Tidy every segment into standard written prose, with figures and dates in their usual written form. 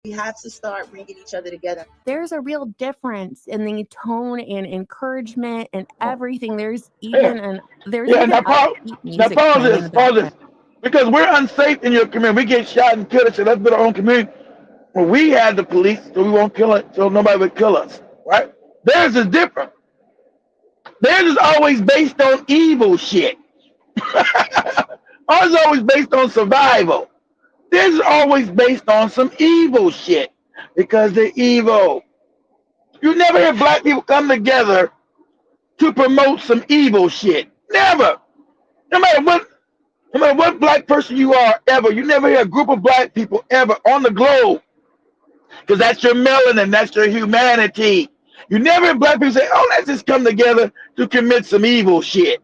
We have to start bringing each other together. There's a real difference in the tone and encouragement and everything. There's Yeah, even there's yeah. even upbeat Now music pause playing in this, the pause this, background. because we're unsafe in your community. We get shot and killed. So let's build our own community. Well, we had the police, so we won't kill it, so nobody would kill us, right? Theirs is different. Theirs is always based on evil shit. Ours is always based on survival. Theirs is always based on some evil shit because they're evil. You never hear black people come together to promote some evil shit. Never. No matter what, no matter what black person you are ever, you never hear a group of black people ever on the globe, because that's your melanin, that's your humanity. You never hear black people say, "Oh, let's just come together to commit some evil shit."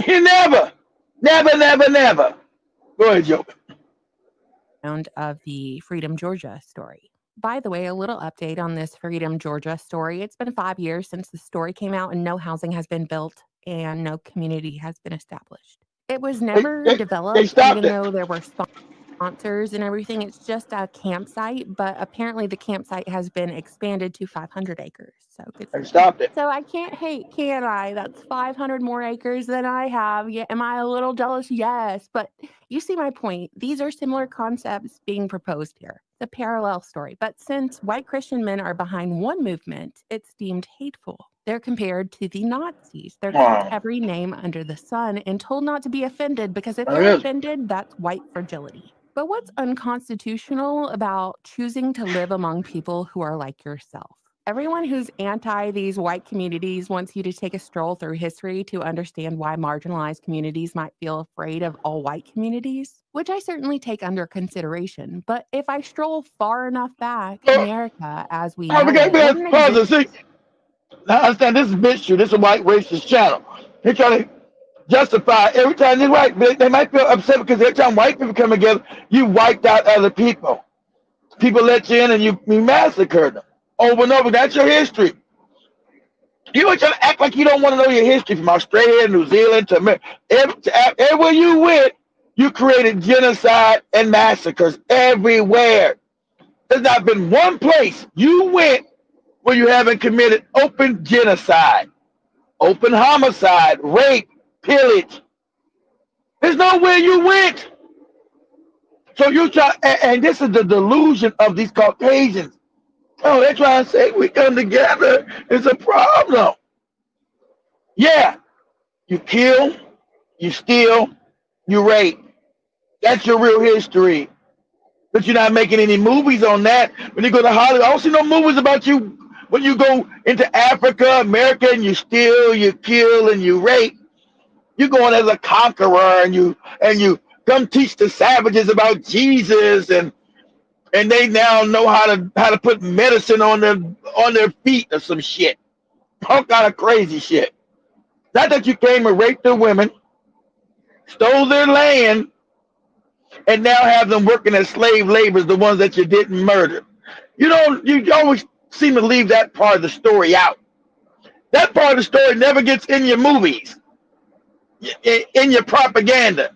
You never, never, never, never. Go ahead, Joe. Of the Freedom Georgia story. By the way, a little update on this Freedom Georgia story. It's been 5 years since the story came out, and no housing has been built and no community has been established. It was They, never they, they developed, stopped even it. though there were sponsors and everything. It's just a campsite, but apparently the campsite has been expanded to 500 acres. So good for They them. stopped it. So I can't hate, can I? That's 500 more acres than I have. Yeah, am I a little jealous? Yes, but you see my point. These are similar concepts being proposed here. The parallel story. But since white Christian men are behind one movement, it's deemed hateful. They're compared to the Nazis. They're called Wow. every name under the sun and told not to be offended, because if There they're it is. offended, that's white fragility. But what's unconstitutional about choosing to live among people who are like yourself? Everyone who's anti these white communities wants you to take a stroll through history to understand why marginalized communities might feel afraid of all white communities, which I certainly take under consideration. But if I stroll far enough back, So, America as we oh, we know got it to wouldn't pause exist. and see. Now, I understand this is BitChute. This is a white racist channel. They try to justify every time they're white. They might feel upset because every time white people come together, you wiped out other people. People let you in and you massacred them over and over. That's your history. You ain't trying to act like you don't want to know your history from Australia, New Zealand to America. Everywhere you went, you created genocide and massacres everywhere. There's not been one place you went where you haven't committed open genocide, open homicide, rape, pillage. There's nowhere you went. So you try, and this is the delusion of these Caucasians. Oh, they're trying to say we come together. It's a problem. Yeah, you kill, you steal, you rape. That's your real history. But you're not making any movies on that. When you go to Hollywood, I don't see no movies about you when you go into Africa, America, and you steal, you kill, and you rape. You're going as a conqueror, and you come teach the savages about Jesus, and they now know how to put medicine on their feet or some shit. All kind of crazy shit. Not that you came and raped their women, stole their land, and now have them working as slave laborers, the ones that you didn't murder. You always seem to leave that part of the story out. That part of the story never gets in your movies, in your propaganda,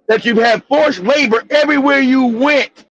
that you have forced labor everywhere you went.